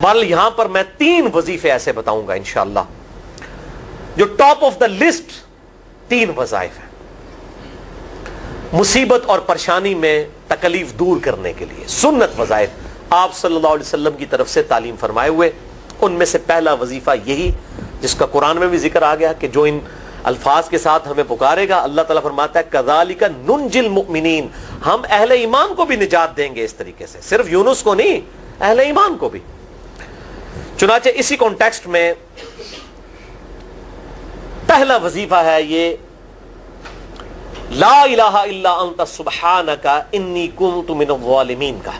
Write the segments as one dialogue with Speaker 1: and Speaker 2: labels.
Speaker 1: ول یہاں پر میں 3 وظیفے ایسے بتاؤں گا انشاءاللہ جو ٹاپ آف دا لسٹ 3 وظائف ہیں مصیبت اور پریشانی میں تکلیف دور کرنے کے لیے، سنت وظائف آپ صلی اللہ علیہ وسلم کی طرف سے تعلیم فرمائے ہوئے۔ ان میں سے پہلا وظیفہ یہی جس کا قرآن میں بھی ذکر آ گیا کہ جو ان الفاظ کے ساتھ ہمیں پکارے گا، اللہ تعالیٰ فرماتا ہے کذالک ننجی المؤمنین، ہم اہل ایمان کو بھی نجات دیں گے اس طریقے سے، صرف یونس کو نہیں، اہل ایمان کو بھی۔ چنانچہ اسی کانٹیکسٹ میں پہلا وظیفہ ہے یہ لا الہ الا انت سبحانک انی کنت من الظالمین کا۔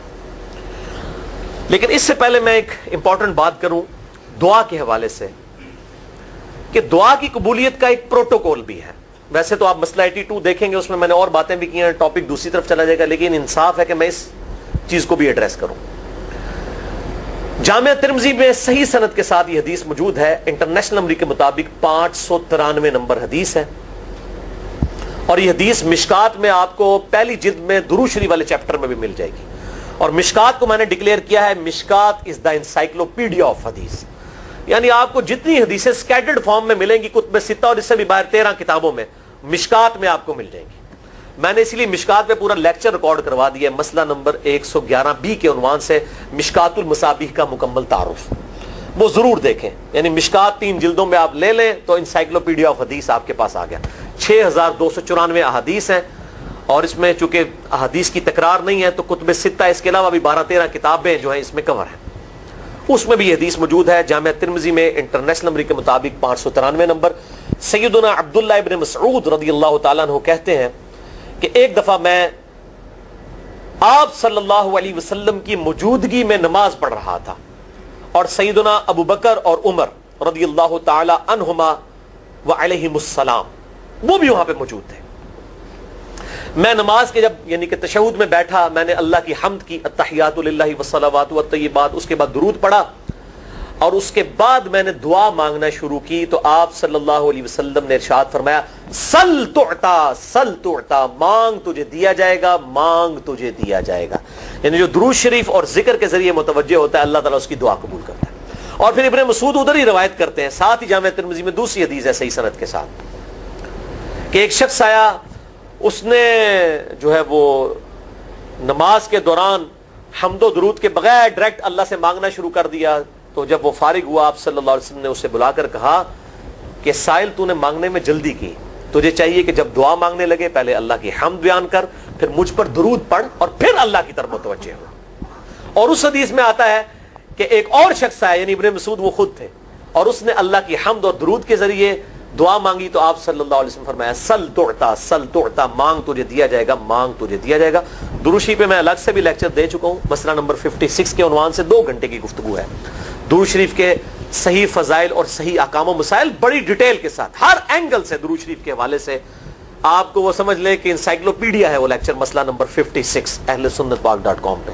Speaker 1: لیکن اس سے پہلے میں ایک امپورٹنٹ بات کروں دعا کے حوالے سے کہ دعا کی قبولیت کا ایک پروٹوکول بھی ہے۔ ویسے تو آپ مسئلہ 82 دیکھیں گے، اس میں میں نے اور باتیں بھی کی ہیں، ٹاپک دوسری طرف چلا جائے گا، لیکن انصاف ہے کہ میں اس چیز کو بھی ایڈریس کروں۔ جامعہ ترمذی میں صحیح سند کے ساتھ یہ حدیث موجود ہے، انٹرنیشنل نمبر کے مطابق 593 نمبر حدیث ہے، اور یہ حدیث مشکات میں آپ کو پہلی جلد میں درود شریف والے چیپٹر میں بھی مل جائے گی، اور مشکات کو میں نے ڈکلیئر کیا ہے مشکات از دا انسائکلوپیڈیا آف حدیث، یعنی آپ کو جتنی حدیثیں سکیٹرڈ فارم میں ملیں گی کتب ستہ اور اس سے بھی باہر 13 کتابوں میں، مشکات میں آپ کو مل جائیں گی۔ میں نے اسی لیے مشکات میں پورا لیکچر ریکارڈ کروا دیا ہے، مسئلہ نمبر 111B کے عنوان سے مشکات المصابیح کا مکمل تعارف، وہ ضرور دیکھیں۔ یعنی مشکات 3 جلدوں میں آپ لے لیں تو انسائکلوپیڈیا آف حدیث آپ کے پاس آ گیا۔ 6294 احادیث ہیں، اور اس میں چونکہ احادیث کی تکرار نہیں ہے تو کتب ستہ اس کے علاوہ بھی 12-13 کتابیں جو ہیں اس میں کور ہیں، اس میں بھی یہ حدیث موجود ہے۔ جامعہ ترمذی میں انٹرنیشنل نمبر کے مطابق 593 نمبر۔ سیدنا عبداللہ ابن مسعود رضی اللہ تعالیٰ عنہ کہتے ہیں کہ ایک دفعہ میں آپ صلی اللہ علیہ وسلم کی موجودگی میں نماز پڑھ رہا تھا، اور سیدنا ابو بکر اور عمر رضی اللہ تعالی عنہما وعلیہم السلام وہ بھی وہاں پہ موجود تھے۔ میں نماز کے جب یعنی کہ تشہد میں بیٹھا، میں نے اللہ کی حمد کی، التحیات للہ والصلوات والطیبات، اس کے بعد درود پڑھا، اور اس کے بعد میں نے دعا مانگنا شروع کی تو آپ صلی اللہ علیہ وسلم نے ارشاد فرمایا سل تعطا سل تعطا، مانگ تجھے دیا جائے گا، مانگ تجھے دیا جائے گا۔ یعنی جو درود شریف اور ذکر کے ذریعے متوجہ ہوتا ہے اللہ تعالیٰ اس کی دعا قبول کرتا ہے۔ اور پھر ابن مسعود ادھر ہی روایت کرتے ہیں، ساتھ ہی جامعہ ترمذی میں دوسری حدیث ہے صحیح سند کے ساتھ کہ ایک شخص آیا، اس نے جو ہے وہ نماز کے دوران حمد و درود کے بغیر ڈائریکٹ اللہ سے مانگنا شروع کر دیا، تو جب وہ فارغ ہوا آپ صلی اللہ علیہ وسلم نے اسے بلا کر کہا کہ سائل تو نے مانگنے میں جلدی کی، تجھے چاہیے کہ جب دعا مانگنے لگے پہلے اللہ کی حمد بیان کر، پھر مجھ پر درود پڑھ، اور پھر اللہ کی طرف متوجہ ہو۔ اور اس حدیث میں آتا ہے کہ ایک اور شخص آیا، یعنی ابن مسعود وہ خود تھے، اور اس نے اللہ کی حمد اور درود کے ذریعے دعا مانگی تو آپ صلی اللہ علیہ وسلم فرمایا سل تعطا، مانگ تجھے دیا جائے گا، مانگ تجھے دیا جائے گا۔ درود شریف پہ میں الگ سے بھی لیکچر دے چکا ہوں، مسئلہ نمبر 56 کے عنوان سے 2 گھنٹے کی گفتگو ہے۔ درود شریف کے صحیح فضائل اور صحیح احکام و مسائل بڑی ڈیٹیل کے ساتھ ہر اینگل سے درود شریف کے حوالے سے آپ کو وہ سمجھ لیں کہ انسائکلوپیڈیا ہے وہ لیکچر، مسئلہ نمبر 56 اہل سنت پاک .com پہ۔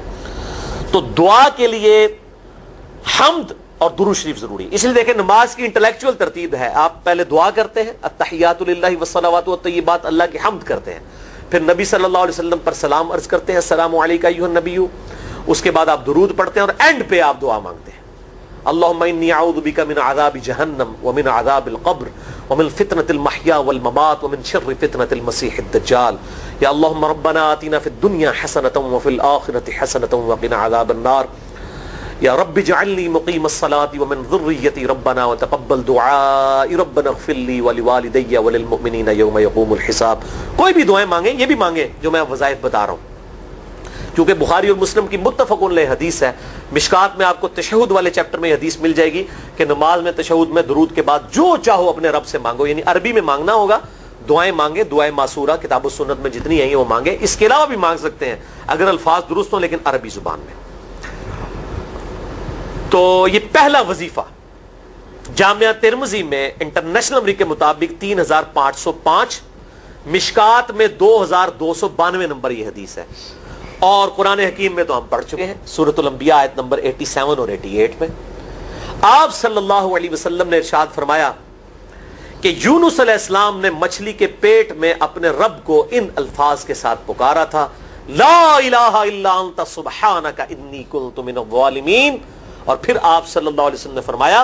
Speaker 1: تو دعا کے لیے حمد اور درود شریف ضروری، اس لیے دیکھیں نماز کی انٹلیکچوئل ترتیب ہے، آپ پہلے دعا کرتے ہیں التحیات للہ والصلوات والطیبات، اللہ کی حمد کرتے ہیں، پھر نبی صلی اللہ علیہ وسلم پر سلام عرض کرتے ہیں السلام علیکہ ایھا النبی، اس کے بعد آپ درود پڑھتے ہیں، اور اینڈ پہ آپ دعا مانگتے ہیں اللہم انی اعوذ بک من عذاب جہنم ومن عذاب القبر ومن فتنة المحیا والممات ومن شر فتنة المسیح الدجال، یا اللہم ربنا آتنا فی الدنیا حسنة وفی الآخرة حسنة وقنا عذاب النار، یا رب اجعلنی مقیم الصلاة ومن ذریتی ربنا وتقبل دعائی ربنا اغفر لی ولوالدی وللمؤمنین یوم یقوم الحساب۔ کوئی بھی دعائیں مانگیں، یہ بھی مانگیں جو میں وظائف بتا رہا ہوں، کیونکہ بخاری اور مسلم کی متفق علیہ حدیث ہے۔ مشکات میں آپ کو تشہد والے چیپٹر میں حدیث مل جائے گی کہ نماز میں تشہد میں درود کے بعد جو چاہو اپنے رب سے مانگو، یعنی عربی میں مانگنا ہوگا، دعائیں مانگے، دعائیں معصورہ کتاب و سنت میں جتنی ہیں وہ مانگے، اس کے علاوہ بھی مانگ سکتے ہیں اگر الفاظ درست ہوں لیکن عربی زبان میں۔ تو یہ پہلا وظیفہ جامعہ ترمذی میں انٹرنیشنل نمبر کے مطابق 3505، مشکات میں 2292 نمبر یہ حدیث ہے، اور قرآن حکیم میں تو ہم پڑھ چکے ہیں سورۃ الانبیاء آیت نمبر 87 اور 88 میں آپ صلی اللہ علیہ وسلم نے ارشاد فرمایا کہ یونس علیہ السلام نے مچھلی کے پیٹ میں اپنے رب کو ان الفاظ کے ساتھ پکارا تھا لا الہ الا انت سبحانک انی کنت من الظالمین، اور پھر آپ صلی اللہ علیہ وسلم نے فرمایا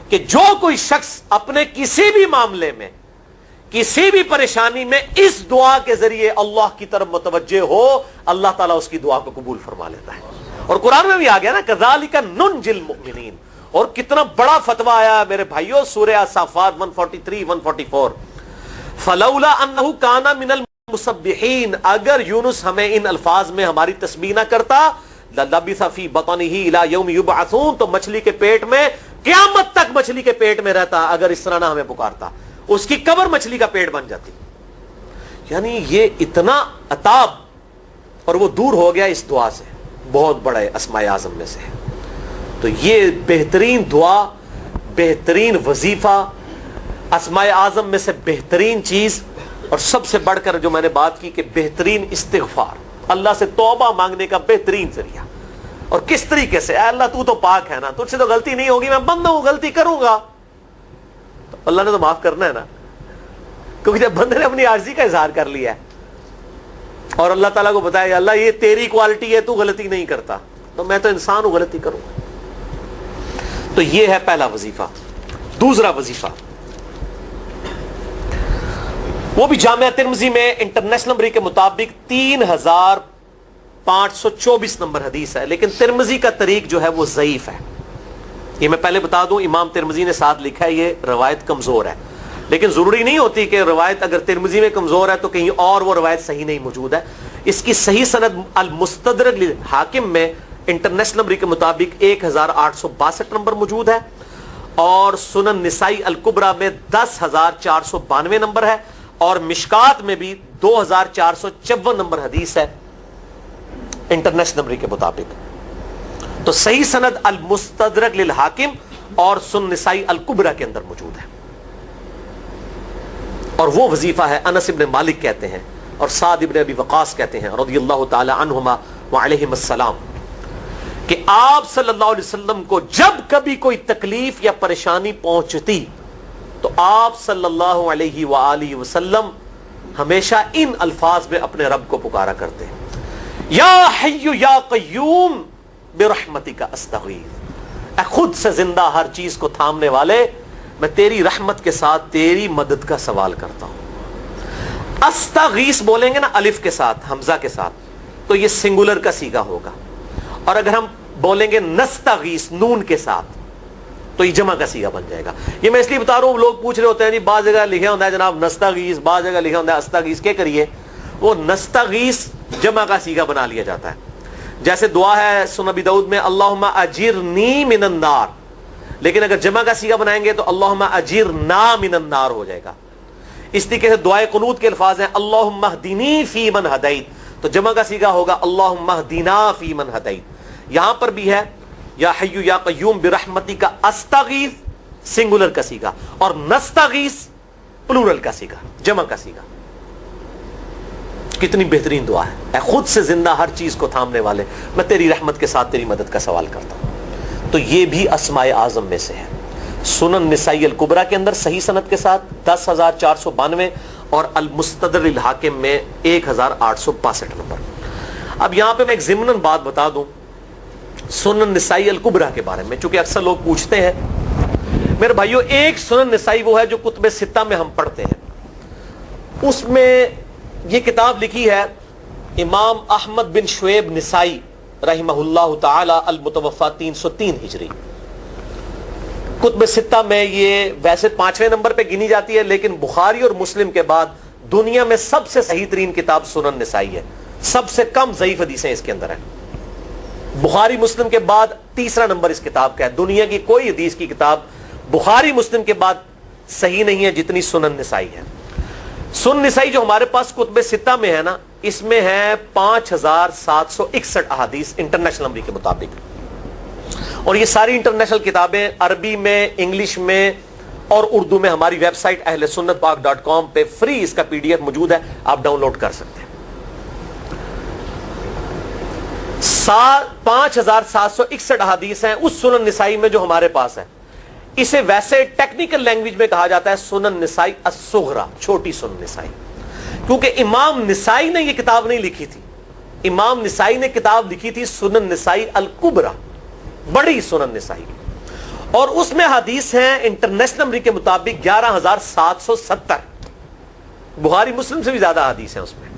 Speaker 1: کہ جو کوئی شخص اپنے کسی بھی معاملے میں کسی بھی پریشانی میں اس دعا کے ذریعے اللہ کی طرف متوجہ ہو, اللہ تعالیٰ اس کی دعا کو قبول فرما لیتا ہے. اور قرآن میں بھی آ گیا نا کذالک ننجی المؤمنین, اور کتنا بڑا فتویٰ آیا میرے بھائیوں سورہ الصافات 143 144, فلولا انہ کان من المسبحین, اگر یونس ہمیں ان الفاظ میں ہماری تسبیح نہ کرتا, للبث فی بطنہ الی یوم یبعثون, تو مچھلی کے پیٹ میں قیامت تک مچھلی کے پیٹ میں رہتا اگر اس طرح نہ ہمیں پکارتا, اس کی قبر مچھلی کا پیٹ بن جاتی. یعنی یہ اتنا عطاب, اور وہ دور ہو گیا اس دعا سے, بہت بڑے اسماء اعظم میں سے ہے. تو یہ بہترین دعا, بہترین وظیفہ, اسماء اعظم میں سے بہترین چیز, اور سب سے بڑھ کر جو میں نے بات کی کہ بہترین استغفار, اللہ سے توبہ مانگنے کا بہترین ذریعہ. اور کس طریقے سے, اے اللہ تو پاک ہے نا, تجھ سے تو غلطی نہیں ہوگی, میں بندہ ہوں غلطی کروں گا, تو اللہ نے تو معاف کرنا ہے نا, کیونکہ جب بندے نے اپنی عاجزی کا اظہار کر لیا ہے اور اللہ تعالیٰ کو بتایا اللہ یہ تیری کوالٹی ہے, تو غلطی نہیں کرتا, تو میں تو انسان ہوں غلطی کروں گا. تو یہ ہے پہلا وظیفہ. دوسرا وظیفہ وہ بھی جامعہ ترمذی میں انٹرنیشنل نمبر کے مطابق 3524 نمبر حدیث ہے, لیکن ترمذی کا طریق جو ہے وہ ضعیف ہے. یہ میں پہلے بتا دوں, امام ترمذی نے ساتھ لکھا ہے یہ روایت کمزور ہے, لیکن ضروری نہیں ہوتی کہ روایت اگر ترمذی میں کمزور ہے تو کہیں اور وہ روایت صحیح نہیں موجود ہے. اس کی صحیح سند المستدرک للحاکم میں انٹرنیشنل نمبر کے مطابق 1862 نمبر موجود ہے, اور سنن نسائی الکبریٰ میں 10492 نمبر ہے, اور مشکات میں بھی 2454 نمبر حدیث ہے انٹرنیشنل نمبر کے مطابق. تو صحیح سند المستدرک للحاکم اور سنن نسائی الکبریٰ کے اندر موجود ہے. اور وہ وظیفہ ہے انس ابن مالک کہتے ہیں اور سعد ابن ابی وقاص کہتے ہیں رضی اللہ تعالی عنہما وعلیہم السلام, کہ آپ صلی اللہ علیہ وسلم کو جب کبھی کوئی تکلیف یا پریشانی پہنچتی تو آپ صلی اللہ علیہ وآلہ وسلم ہمیشہ ان الفاظ میں اپنے رب کو پکارا کرتے ہیں, یا حی یا قیوم برحمتک استغیث, اے خود سے زندہ ہر چیز کو تھامنے والے, میں تیری رحمت کے ساتھ تیری مدد کا سوال کرتا ہوں. استغیث بولیں گے نا الف کے ساتھ حمزہ کے ساتھ, تو یہ سنگولر کا صیغہ ہوگا, اور اگر ہم بولیں گے نستغیث نون کے ساتھ تو یہ جمع کا صیغہ بن جائے گا. یہ میں اس لیے بتا رہا ہوں, لوگ پوچھ رہے ہوتے ہیں جی بعض جگہ لکھا ہوتا ہے جناب نستغیث, بعض جگہ لکھا ہوتا ہے استغیث, کیا کریے وہ نستغیث جمع کا صیغہ بنا لیا جاتا ہے. جیسے دعا ہے سنن ابی داؤد میں اللہم اجرنی من النار, لیکن اگر جمع کا صیغہ بنائیں گے تو اللہم اجرنا من النار ہو جائے گا. اس طریقے سے دعائے قنوت کے الفاظ ہیں اللہم اہدنی فی من ہدیت, تو جمع کا صیغہ ہوگا اللہم اہدنا فی من ہدیت. یہاں پر بھی ہے یا حی یا قیوم برحمتک استغیث سنگولر کا صیغہ, اور نستغیث پلورل کا صیغہ جمع کا صیغہ. کتنی بہترین دعا ہے, اے خود سے زندہ ہر چیز کو تھامنے والے, میں تیری رحمت کے ساتھ تیری مدد کا سوال کرتا ہوں. تو یہ بھی اسماء اعظم میں سے ہے. سنن نسائی الکبریٰ کے اندر صحیح سند کے ساتھ 10492 اور المستدرک للحاکم میں 1862 نمبر. اب یہاں پہ میں ایک ضمناً بات بتا دوں سنن نسائی الکبریٰ کے بارے میں, چونکہ اکثر لوگ پوچھتے ہیں. میرے بھائیوں, ایک سنن نسائی وہ ہے جو کتب ستہ میں ہم پڑھتے ہیں, اس میں یہ کتاب لکھی ہے امام احمد بن شعیب نسائی رحمہ اللہ تعالی المتوفی 303 ہجری. کتب ستہ میں یہ ویسے 5ویں نمبر پہ گنی جاتی ہے, لیکن بخاری اور مسلم کے بعد دنیا میں سب سے صحیح ترین کتاب سنن نسائی ہے. سب سے کم ضعیف حدیثیں اس کے اندر ہیں. بخاری مسلم کے بعد تیسرا نمبر اس کتاب کا ہے. دنیا کی کوئی حدیث کی کتاب بخاری مسلم کے بعد صحیح نہیں ہے جتنی سنن نسائی ہے. سنن نسائی جو ہمارے پاس کتب ستہ میں ہے نا, اس میں ہے 5761 احادیث انٹرنیشنل نمبر کے مطابق, اور یہ ساری انٹرنیشنل کتابیں عربی میں, انگلش میں اور اردو میں ہماری ویب سائٹ اہلسنتپاک.com پہ فری اس کا PDF موجود ہے, آپ ڈاؤن لوڈ کر سکتے ہیں. 5761 احادیث ہیں اس سنن نسائی میں جو ہمارے پاس ہے. اسے ویسے ٹیکنیکل لینگویج میں کہا جاتا ہے سنن نسائی الصغریٰ, چھوٹی سنن نسائی, کیونکہ امام نسائی نے یہ کتاب نہیں لکھی تھی. امام نسائی نے کتاب لکھی تھی سنن نسائی الکبریٰ, بڑی سنن نسائی، اور اس میں حدیث ہیں انٹرنیشنل نمبر کے مطابق 11,770، بخاری مسلم سے بھی زیادہ حدیث ہیں اس میں.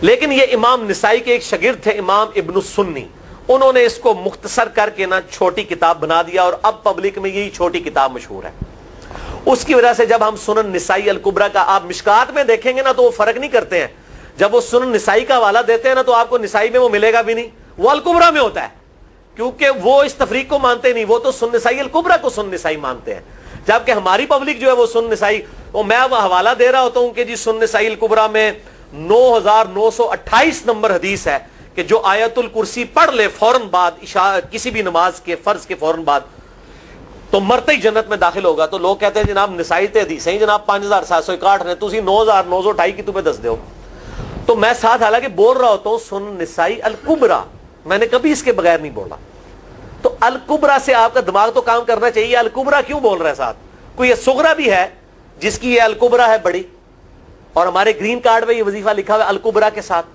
Speaker 1: لیکن یہ امام نسائی کے ایک شاگرد تھے امام ابن السنی، انہوں نے اس کو مختصر کر کے نا چھوٹی کتاب بنا دیا، اور اب پبلک میں یہی چھوٹی کتاب مشہور ہے. اس کی وجہ سے جب ہم سنن نسائی الکبریٰ کا آپ مشکات میں دیکھیں گے نا تو وہ فرق نہیں کرتے ہیں. جب وہ سنن نسائی کا حوالہ دیتے ہیں نا تو آپ کو نسائی میں وہ ملے گا بھی نہیں، وہ الکبریٰ میں ہوتا ہے، کیونکہ وہ اس تفریق کو مانتے نہیں، وہ تو سنن نسائی الکبریٰ کو سنن نسائی مانتے ہیں. جبکہ ہماری پبلک جو ہے وہ سنن نسائی، وہ میں وہ حوالہ دے رہا ہوتا ہوں کہ جی سنن نسائی الکبریٰ میں 9,928 نمبر حدیث ہے کہ جو آیت الکرسی پڑھ لے فوراً بعد کسی بھی نماز کے فرض کے فوراً بعد تو مرتے ہی جنت میں داخل ہوگا. تو لوگ کہتے ہیں جناب نسائی تے حدیث ہیں جناب 5,761 نے، تسی 9,928 کی تمہیں دس دیو. تو میں ساتھ حالانکہ بول رہا ہوتا ہوں سنن نسائی الکبریٰ، میں نے کبھی اس کے بغیر نہیں بولا. تو الکبریٰ سے آپ کا دماغ تو کام کرنا چاہیے، الکبریٰ کیوں بول رہا ہے ساتھ؟ کوئی یہ صغریٰ بھی ہے جس کی یہ الکبریٰ ہے بڑی، اور ہمارے گرین کارڈ میں یہ وظیفہ لکھا ہوا ہے الکبریٰ کے ساتھ.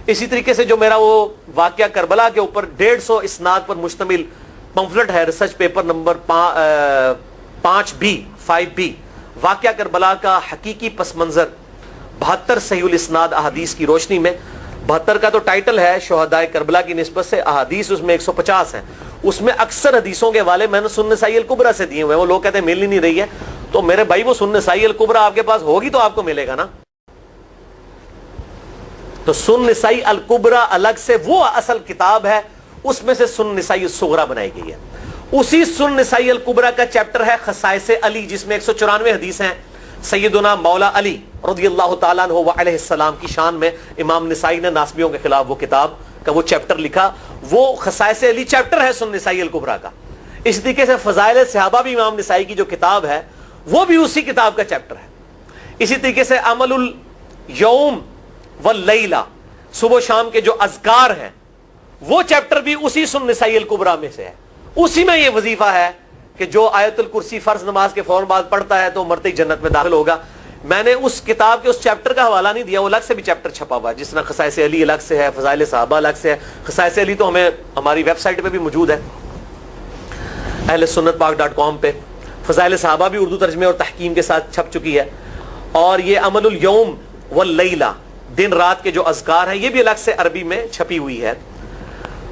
Speaker 1: اسی طریقے سے جو میرا وہ واقعہ کربلا کے اوپر 150 اسناد پر مشتمل پمفلٹ ہے، ریسرچ پیپر نمبر 5B واقعہ کربلا کا حقیقی پس منظر 72 صحیح الاسناد احادیث کی روشنی میں. 72 کا تو ٹائٹل ہے شہدائے کربلا کی نسبت سے، احادیث اس میں 150 ہیں. اس میں اکثر حدیثوں کے حوالے میں نے سنن نسائی الکبریٰ سے دیے ہوئے ہیں. وہ لوگ کہتے ہیں مل ہی نہیں رہی ہے، تو میرے بھائی وہ سنن نسائی الکبریٰ آپ کے پاس ہوگی تو آپ کو ملے گا نا. تو سنن نسائی الکبریٰ الگ سے وہ اصل کتاب ہے، اس میں سے سنن نسائی الصغریٰ بنائی گئی ہے. اسی سنن نسائی الکبریٰ کا چیپٹر ہے خصائص علی، جس میں 194 حدیث ہیں سیدنا مولا علی رضی اللہ تعالیٰ عنہ و علیہ السلام کی شان میں. امام نسائی نے ناسبیوں کے خلاف وہ کتاب کا وہ چیپٹر لکھا، وہ خصائص علی چیپٹر ہے سنن نسائی الکبریٰ کا. اس طریقے سے فضائل صحابہ بھی امام نسائی کی جو کتاب ہے وہ بھی اسی کتاب کا چیپٹر ہے. اسی طریقے سے عمل الیوم واللیلہ، صبح و شام کے جو اذکار ہیں وہ چیپٹر بھی اسی سنن نسائی الکبریٰ میں سے ہے. اسی میں یہ وظیفہ ہے کہ جو آیت الکرسی فرض نماز کے فوراً بعد پڑھتا ہے تو مرتے ہی جنت میں داخل ہوگا. میں نے اس کتاب کے اس چیپٹر کا حوالہ نہیں دیا، وہ الگ سے بھی چیپٹر چھپا ہوا ہے، جس طرح خصائص علی الگ سے ہے، فضائل صحابہ الگ سے ہے. خصائص علی تو ہمیں ہماری ویب سائٹ پہ بھی موجود ہے اہل سنت پاک.com پہ. فضائل صحابہ بھی اردو ترجمے اور تحکیم کے ساتھ چھپ چکی ہے. اور یہ عمل الیوم واللیلہ، دن رات کے جو اذکار ہیں، یہ بھی الگ سے عربی میں چھپی ہوئی ہے.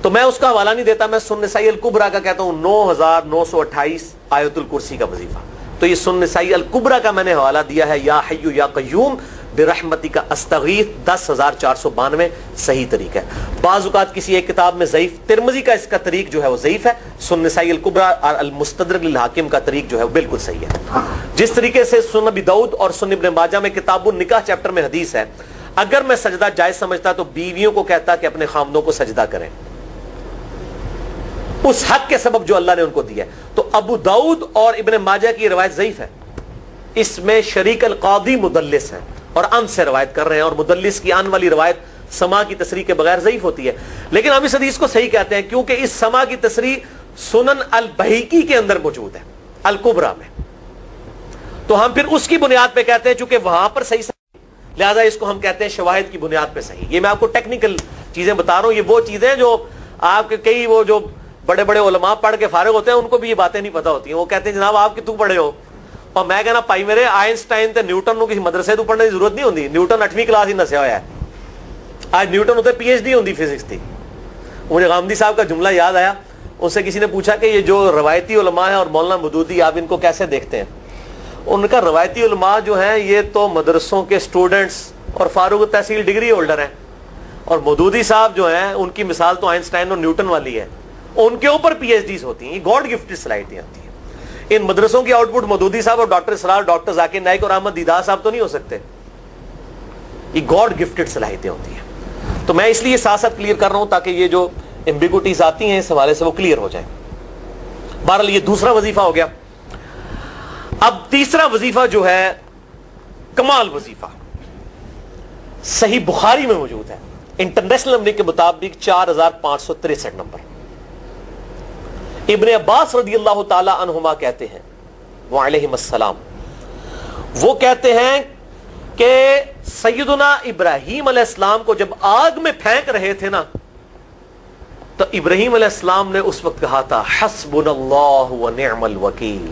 Speaker 1: تو میں اس کا حوالہ نہیں دیتا، میں سنن نسائی الکبریٰ کا کہتا ہوں 9,928 آیت الکرسی کا وظیفہ. تو یہ سنن نسائی الکبریٰ کا میں نے حوالہ دیا ہے، یا حی یا قیوم برحمتک استغیث 10,492 صحیح طریق ہے. بعض اوقات کسی ایک کتاب میں ضعیف، ترمذی کا اس کا طریق جو ہے وہ ضعیف ہے، سنن نسائی الکبریٰ اور المستدرک للحاکم کا طریق جو ہے وہ بالکل صحیح ہے. جس طریقے سے سنن ابی داؤد اور سنن ابن ماجہ میں کتاب النکاح چیپٹر میں حدیث ہے، اگر میں سجدہ جائز سمجھتا تو بیویوں کو کہتا کہ اپنے خامدوں کو سجدہ کریں اس حق کے سبب جو اللہ نے ان کو دیا ہے. تو ابو داؤد اور ابن ماجہ کی روایت ضعیف ہے، اس میں شریک القاضی مدلس ہیں اور ان سے روایت کر رہے ہیں، اور مدلس کی ان والی روایت سما کی تصریح کے بغیر ضعیف ہوتی ہے. لیکن ہم اس حدیث کو صحیح کہتے ہیں کیونکہ اس سما کی تصریح سنن البہیقی کے اندر موجود ہے الکبریٰ میں. تو ہم پھر اس کی بنیاد پہ کہتے ہیں چونکہ وہاں پر صحیح لہذا اس کو ہم کہتے ہیں شواہد کی بنیاد پہ صحیح. یہ میں آپ کو ٹیکنیکل چیزیں بتا رہا ہوں، یہ وہ چیزیں جو آپ کے کئی وہ جو بڑے بڑے علماء پڑھ کے فارغ ہوتے ہیں ان کو بھی یہ باتیں نہیں پتہ ہوتی ہیں. وہ کہتے ہیں جناب آپ تو پڑھے ہو، اور میں کہنا پائی میرے آئنسٹائن تے نیوٹن کو کسی مدرسے تو پڑھنے کی ضرورت نہیں ہوتی. نیوٹن 8ویں کلاس ہی نسیا ہوا ہے، آج نیوٹن ہوتے PhD ہوتی فزکس تھی. مجھے غامدی صاحب کا جملہ یاد آیا، ان سے کسی نے پوچھا کہ یہ جو روایتی علماء ہیں اور مولانا مودودی آپ ان کو کیسے دیکھتے ہیں؟ ان کا روایتی علماء جو ہیں یہ تو مدرسوں کے اسٹوڈنٹس اور فاروق تحصیل ڈگری ہولڈر ہیں، اور مودودی صاحب جو ہیں ان کی مثال تو آئنسٹائن اور نیوٹن والی ہے، ان کے اوپر PhDs ہوتی ہیں. یہ گاڈ گفٹڈ صلاحیتیں ہوتی ہیں. ان مدرسوں کی آؤٹ پٹ مودودی صاحب اور ڈاکٹر اسرار، ڈاکٹر ذاکر نائک اور احمد دیدار صاحب تو نہیں ہو سکتے. یہ گاڈ گفٹڈ صلاحیتیں ہوتی ہیں. تو میں اس لیے ساتھ ساتھ کلیئر کر رہا ہوں تاکہ یہ جو ایمبیگوٹیز آتی ہیں اس حوالے سے وہ کلیئر ہو جائیں. بہرحال یہ دوسرا وظیفہ ہو گیا. اب تیسرا وظیفہ جو ہے کمال وظیفہ، صحیح بخاری میں موجود ہے، انٹرنیشنل نمبر کے مطابق 4,563 نمبر. ابن عباس رضی اللہ تعالی عنہما کہتے ہیں وعلیہم السلام، وہ کہتے ہیں کہ سیدنا ابراہیم علیہ السلام کو جب آگ میں پھینک رہے تھے نا، تو ابراہیم علیہ السلام نے اس وقت کہا تھا حسبنا اللہ و نعم الوکیل،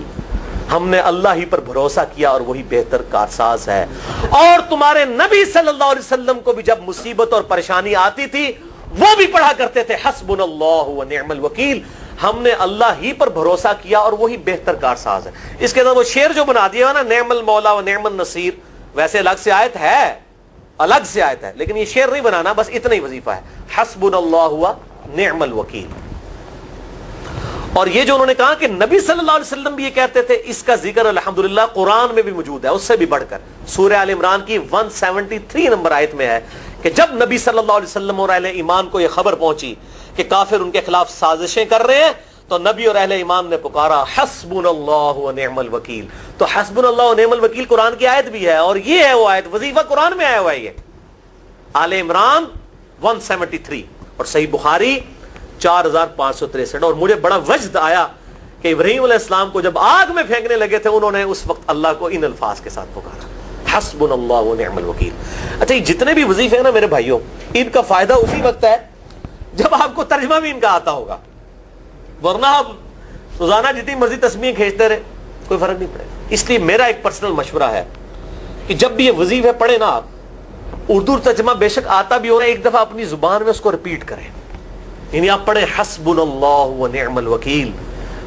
Speaker 1: ہم نے اللہ ہی پر بھروسہ کیا اور وہی بہتر کارساز ہے. اور تمہارے نبی صلی اللہ علیہ وسلم کو بھی جب مصیبت اور پریشانی آتی تھی وہ بھی پڑھا کرتے تھے حسبنا اللہ و نعم الوکیل، ہم نے اللہ ہی پر بھروسہ کیا اور وہی بہتر کارساز ہے. اس کے اندر وہ شعر جو بنا دیا نا نعم المولا و نعم النصیر، ویسے الگ سے آیت ہے، الگ سے آیت ہے، لیکن یہ شعر نہیں بنانا، بس اتنا ہی وظیفہ ہے حسبنا اللہ و نعم الوکیل. اور یہ جو انہوں نے کہا کہ نبی صلی اللہ علیہ وسلم بھی یہ کہتے تھے، اس کا ذکر الحمدللہ قرآن میں بھی موجود ہے، اس سے بھی بڑھ کر سورہ آل عمران کی 173 نمبر آیت میں ہے کہ جب نبی صلی اللہ علیہ وسلم اور اہل ایمان کو یہ خبر پہنچی کہ کافر ان کے خلاف سازشیں کر رہے ہیں، تو نبی اور اہل ایمان نے پکارا حسبنا اللہ و نعم الوکیل. تو حسبنا اللہ و نعم الوکیل قرآن کی آیت بھی ہے، اور یہ ہے وہ آیت، وظیفہ قرآن میں آیا ہوا ہے یہ آل عمران 173 اور صحیح بخاری 4563. اور مجھے بڑا وجد آیا کہ ابراہیم علیہ السلام کو جب آگ میں پھینکنے لگے تھے انہوں نے اس وقت اللہ کو ان الفاظ کے ساتھ پکارا حسبنا اللہ و نعم الوکیل. اچھا یہ جتنے بھی وظیفے ہیں نا میرے بھائیوں، ان کا فائدہ اسی وقت ہے جب آپ کو ترجمہ بھی ان کا آتا ہوگا، ورنہ آپ روزانہ جتنی مرضی تسبیحیں کھینچتے رہے کوئی فرق نہیں پڑے گا. اس لیے میرا ایک پرسنل مشورہ ہے کہ جب بھی یہ وظیفے پڑھے نا آپ، اردو ترجمہ بے شک آتا بھی ہو رہا ہے، ایک دفعہ اپنی زبان میں اس کو ریپیٹ کریں. یعنی آپ پڑھیں حسبنا اللہ و نعم الوکیل،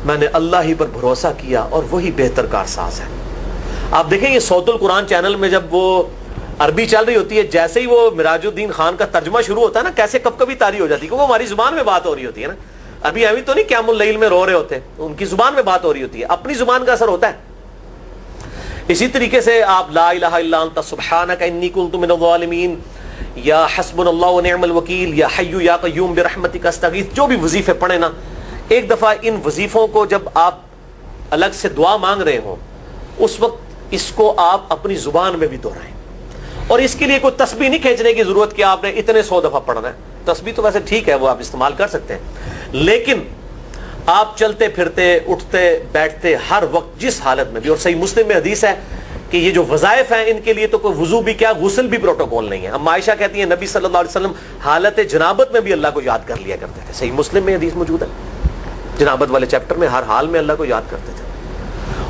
Speaker 1: میں نے اللہ ہی پر بھروسہ کیا اور وہی بہتر کارساز ہے. آپ دیکھیں یہ صوت القرآن چینل میں جب وہ عربی چل رہی ہوتی ہے، جیسے ہی وہ مراج الدین خان کا ترجمہ شروع ہوتا ہے نا، کیسے کب کبھی تاری ہو جاتی ہے، کیونکہ وہ ہماری زبان میں بات ہو رہی ہوتی ہے نا. ابھی ابھی تو نہیں قیام اللیل میں رو رہے ہوتے، ان کی زبان میں بات ہو رہی ہوتی ہے، اپنی زبان کا اثر ہوتا ہے. اسی طریقے سے آپ لا الہ الا انت سبحانک انی کنت من الظالمین، یا حسبنا اللہ و نعم الوکیل، یا حی یا قیوم برحمتک استغیث، جو بھی وظیفے پڑھیں نا، ایک دفعہ ان وظیفوں کو جب آپ الگ سے دعا مانگ رہے ہوں اس وقت اس کو آپ اپنی زبان میں بھی دہرائیں. اور اس کے لیے کوئی تسبیح نہیں کھینچنے کی ضرورت کہ آپ نے اتنے 100 دفعہ پڑھنا ہے. تسبیح تو ویسے ٹھیک ہے، وہ آپ استعمال کر سکتے ہیں، لیکن آپ چلتے پھرتے اٹھتے بیٹھتے ہر وقت جس حالت میں بھی، اور صحیح مسلم میں حدیث ہے کہ یہ جو وظائف ہیں ان کے لیے تو کوئی وضو بھی کیا غسل بھی پروٹوکول نہیں ہے. ہم عائشہ کہتی ہیں نبی صلی اللہ علیہ وسلم حالت جنابت میں بھی اللہ کو یاد کر لیا کرتے تھے. صحیح مسلم میں حدیث موجود ہے، جنابت والے چیپٹر میں ہر حال میں اللہ کو یاد کرتے تھے.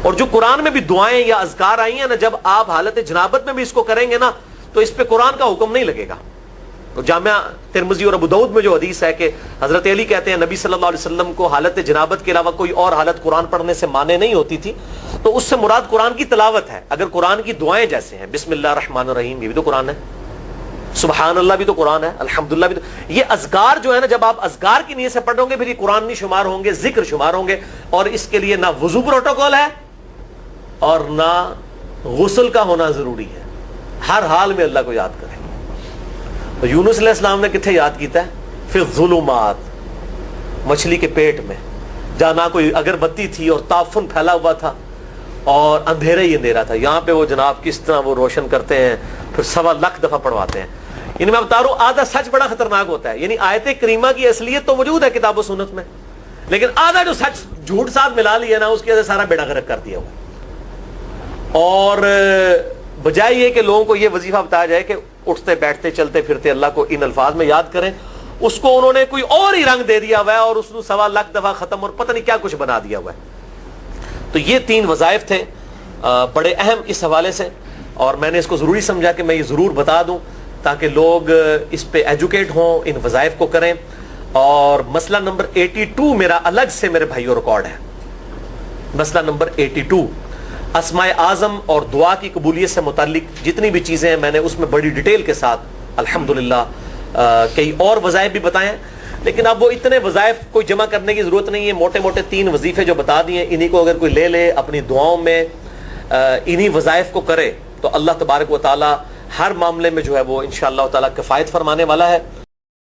Speaker 1: اور جو قرآن میں بھی دعائیں یا اذکار آئی ہیں نا، جب آپ حالت جنابت میں بھی اس کو کریں گے نا تو اس پہ قرآن کا حکم نہیں لگے گا. تو جامعہ ترمذی اور ابو داؤد میں جو حدیث ہے کہ حضرت علی کہتے ہیں نبی صلی اللہ علیہ وسلم کو حالت جنابت کے علاوہ کوئی اور حالت قرآن پڑھنے سے مانے نہیں ہوتی تھی، تو اس سے مراد قرآن کی تلاوت ہے. اگر قرآن کی دعائیں جیسے ہیں بسم اللہ الرحمن الرحیم، یہ بھی تو قرآن ہے، سبحان اللہ بھی تو قرآن ہے، الحمدللہ بھی تو، یہ اذکار جو ہے نا جب آپ اذکار کی نیت سے پڑھو گے پھر یہ قرآن نہیں شمار ہوں گے، ذکر شمار ہوں گے. اور اس کے لیے نہ وضو پروٹوکول ہے اور نہ غسل کا ہونا ضروری ہے، ہر حال میں اللہ کو یاد کریں. تو یونس علیہ السلام نے کتنے یاد کیتا ہے؟ پھر ظلمات، مچھلی کے پیٹ میں، جہاں نہ کوئی اگر بتی تھی اور تعفن پھیلا ہوا تھا اور اندھیرا ہی اندھیرا تھا، یہاں پہ وہ جناب کس طرح وہ روشن کرتے ہیں، پھر 1.25 دفعہ پڑھواتے ہیں. یعنی میں بتا رہا ہوں آدھا سچ بڑا خطرناک ہوتا ہے. یعنی آیت کریمہ کی اصلیت تو موجود ہے کتاب و سنت میں، لیکن آدھا جو سچ جھوٹ ساتھ ملا لیا نا اس کی وجہ سے سارا بیڑا غرق کر دیا ہوا. اور بجائے یہ کہ لوگوں کو یہ وظیفہ بتایا جائے کہ اٹھتے بیٹھتے چلتے پھرتے اللہ کو ان الفاظ میں یاد کریں، اس کو انہوں نے کوئی اور ہی رنگ دے دیا ہوا ہے اور اس نے 1.25 دفعہ ختم اور پتہ نہیں کیا کچھ بنا دیا ہوا ہے. تو یہ 3 وظائف تھے بڑے اہم اس حوالے سے، اور میں نے اس کو ضروری سمجھا کہ میں یہ ضرور بتا دوں تاکہ لوگ اس پہ ایجوکیٹ ہوں، ان وظائف کو کریں. اور مسئلہ نمبر 82 میرا الگ سے میرے بھائیوں ریکارڈ ہے. مسئلہ نمبر 82 اسماء اعظم اور دعا کی قبولیت سے متعلق جتنی بھی چیزیں ہیں میں نے اس میں بڑی ڈیٹیل کے ساتھ الحمدللہ کئی اور وظائف بھی بتائے ہیں، لیکن اب وہ اتنے وظائف کوئی جمع کرنے کی ضرورت نہیں ہے. موٹے موٹے 3 وظیفے جو بتا دیے انہی کو اگر کوئی لے لے اپنی دعاؤں میں انہی وظائف کو کرے تو اللہ تبارک و تعالی ہر معاملے میں جو ہے وہ انشاءاللہ تعالی کفایت فرمانے والا ہے.